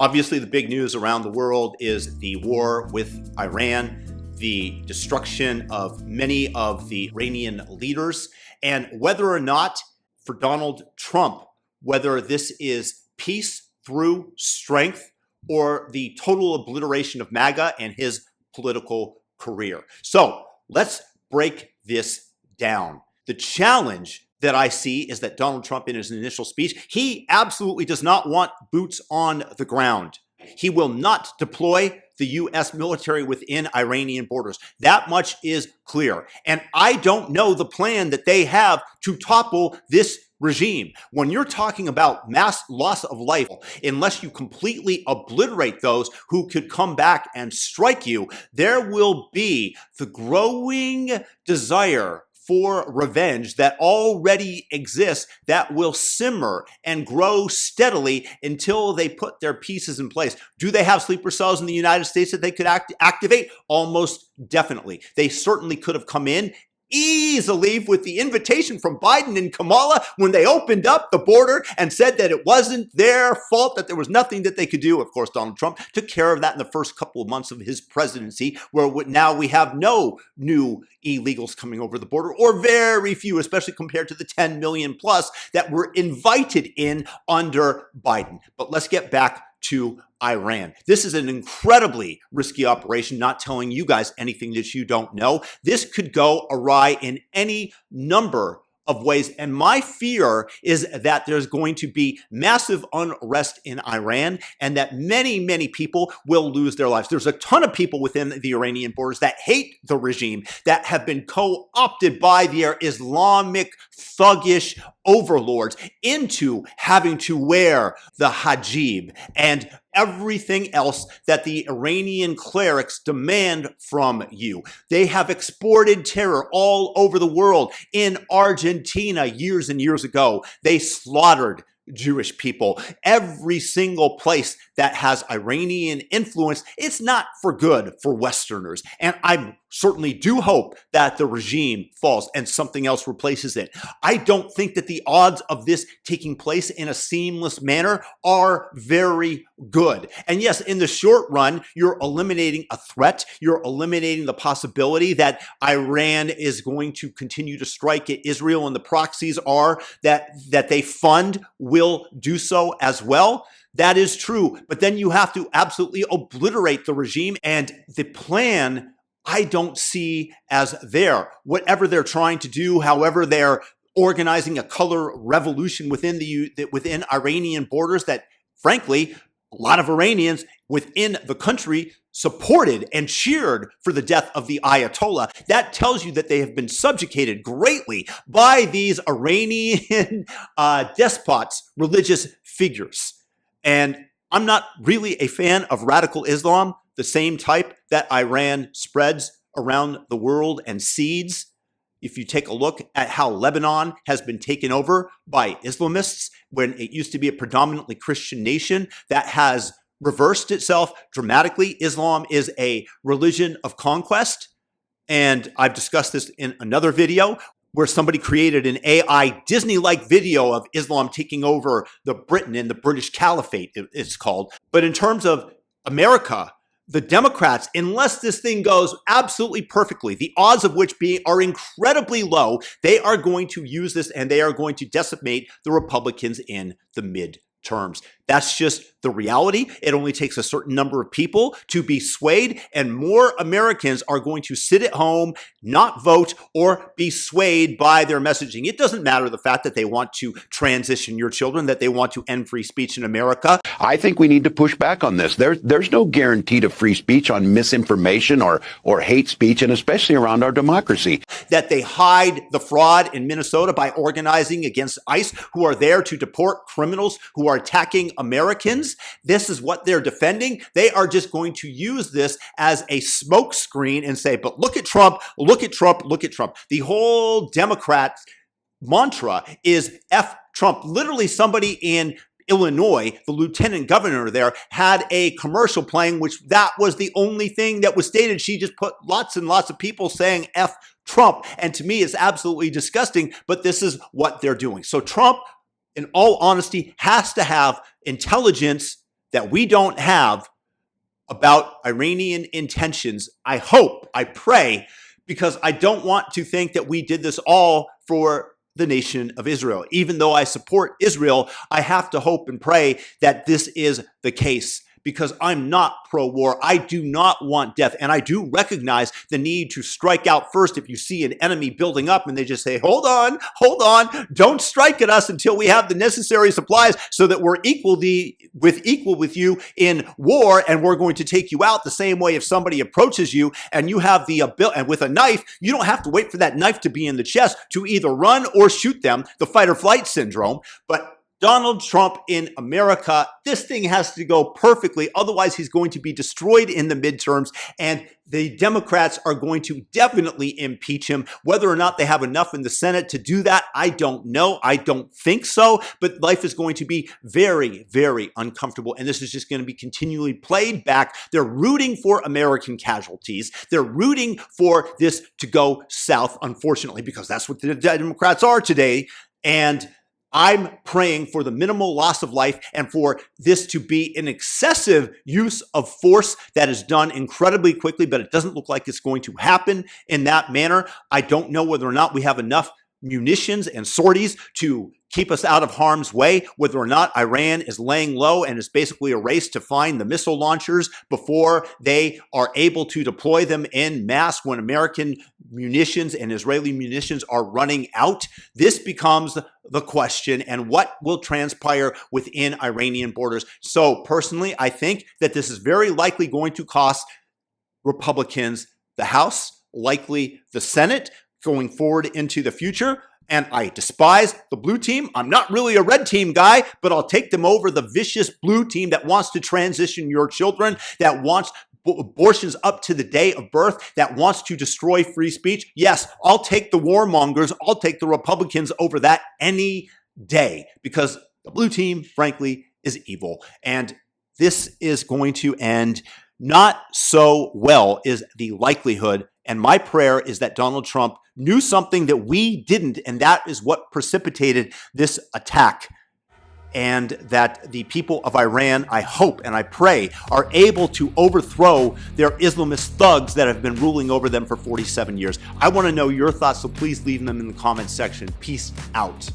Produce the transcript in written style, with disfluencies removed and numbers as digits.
Obviously, the big news around the world is the war with Iran, the destruction of many of the Iranian leaders, and whether or not for Donald Trump, whether this is peace through strength or the total obliteration of MagA and his political career. So let's break this down. The challenge that I see is that Donald Trump, in his initial speech, he absolutely does not want boots on the ground. He will not deploy the U.S. military within Iranian borders. That much is clear. And I don't know the plan that they have to topple this regime. When you're talking about mass loss of life, unless you completely obliterate those who could come back and strike you, there will be the growing desire for revenge that already exists that will simmer and grow steadily until they put their pieces in place. Do they have sleeper cells in the United States that they could activate? Almost definitely. They certainly could have come in easily with the invitation from Biden and Kamala when they opened up the border and said that it wasn't their fault, that there was nothing that they could do. Of course, Donald Trump took care of that in the first couple of months of his presidency, where now we have no new illegals coming over the border, or very few, especially compared to the 10 million plus that were invited in under Biden. But let's get back to Iran. This is an incredibly risky operation, not telling you guys anything that you don't know. This could go awry in any number of ways. And my fear is that there's going to be massive unrest in Iran and that many, many people will lose their lives. There's a ton of people within the Iranian borders that hate the regime, that have been co-opted by their Islamic thuggish overlords into having to wear the hijab and everything else that the Iranian clerics demand from you. They have exported terror all over the world. In Argentina, years and years ago, they slaughtered Jewish people. Every single place that has Iranian influence, it's not for good for Westerners. And I certainly do hope that the regime falls and something else replaces it. I don't think that the odds of this taking place in a seamless manner are very good. And yes, in the short run, you're eliminating a threat. You're eliminating the possibility that Iran is going to continue to strike at Israel, and the proxies are that they fund will do so as well. That is true. But then you have to absolutely obliterate the regime, and the plan I don't see as there. Whatever they're trying to do, however they're organizing a color revolution within within Iranian borders that, frankly, a lot of Iranians within the country supported and cheered for the death of the Ayatollah. That tells you that they have been subjugated greatly by these Iranian despots, religious figures. And I'm not really a fan of radical Islam, the same type that Iran spreads around the world and seeds. If you take a look at how Lebanon has been taken over by Islamists, when it used to be a predominantly Christian nation, that has reversed itself dramatically. Islam is a religion of conquest. And I've discussed this in another video where somebody created an AI Disney-like video of Islam taking over the Britain and the British Caliphate, it's called. But in terms of America, the Democrats, unless this thing goes absolutely perfectly, the odds of which are incredibly low, they are going to use this and they are going to decimate the Republicans in the midterms. That's just the reality. It only takes a certain number of people to be swayed, and more Americans are going to sit at home, not vote, or be swayed by their messaging. It doesn't matter the fact that they want to transition your children, that they want to end free speech in America. I think we need to push back on this. There's no guarantee to free speech on misinformation or hate speech, and especially around our democracy. That they hide the fraud in Minnesota by organizing against ICE, who are there to deport criminals who are attacking Americans. This is what they're defending. They are just going to use this as a smoke screen and say, but look at Trump, look at Trump, look at Trump. The whole Democrat mantra is F Trump. Literally, somebody in Illinois, the lieutenant governor there, had a commercial playing, which that was the only thing that was stated. She just put lots and lots of people saying F Trump. And to me, it's absolutely disgusting, but this is what they're doing. So Trump, in all honesty, has to have intelligence that we don't have about Iranian intentions. I hope, I pray, because I don't want to think that we did this all for the nation of Israel. Even though I support Israel, I have to hope and pray that this is the case, because I'm not pro-war. I do not want death. And I do recognize the need to strike out first if you see an enemy building up and they just say, hold on, don't strike at us until we have the necessary supplies so that we're equal with you in war, and we're going to take you out the same way if somebody approaches you and you have the ability, and with a knife, you don't have to wait for that knife to be in the chest to either run or shoot them, the fight or flight syndrome. But Donald Trump in America, this thing has to go perfectly. Otherwise, he's going to be destroyed in the midterms, and the Democrats are going to definitely impeach him. Whether or not they have enough in the Senate to do that, I don't know. I don't think so, but life is going to be very, very uncomfortable, and this is just going to be continually played back. They're rooting for American casualties. They're rooting for this to go south, unfortunately, because that's what the Democrats are today. And I'm praying for the minimal loss of life and for this to be an excessive use of force that is done incredibly quickly, but it doesn't look like it's going to happen in that manner. I don't know whether or not we have enough munitions and sorties to keep us out of harm's way, whether or not Iran is laying low and it's basically a race to find the missile launchers before they are able to deploy them en masse when American munitions and Israeli munitions are running out. This becomes the question, and what will transpire within Iranian borders. So personally, I think that this is very likely going to cost Republicans the House, likely the Senate, going forward into the future. And I despise the blue team. I'm not really a red team guy, but I'll take them over the vicious blue team that wants to transition your children, that wants abortions up to the day of birth, that wants to destroy free speech. Yes, I'll take the warmongers. I'll take the Republicans over that any day, because the blue team, frankly, is evil. And this is going to end not so well, is the likelihood. And my prayer is that Donald Trump knew something that we didn't, and that is what precipitated this attack. And that the people of Iran, I hope and I pray, are able to overthrow their Islamist thugs that have been ruling over them for 47 years. I want to know your thoughts, so please leave them in the comments section. Peace out.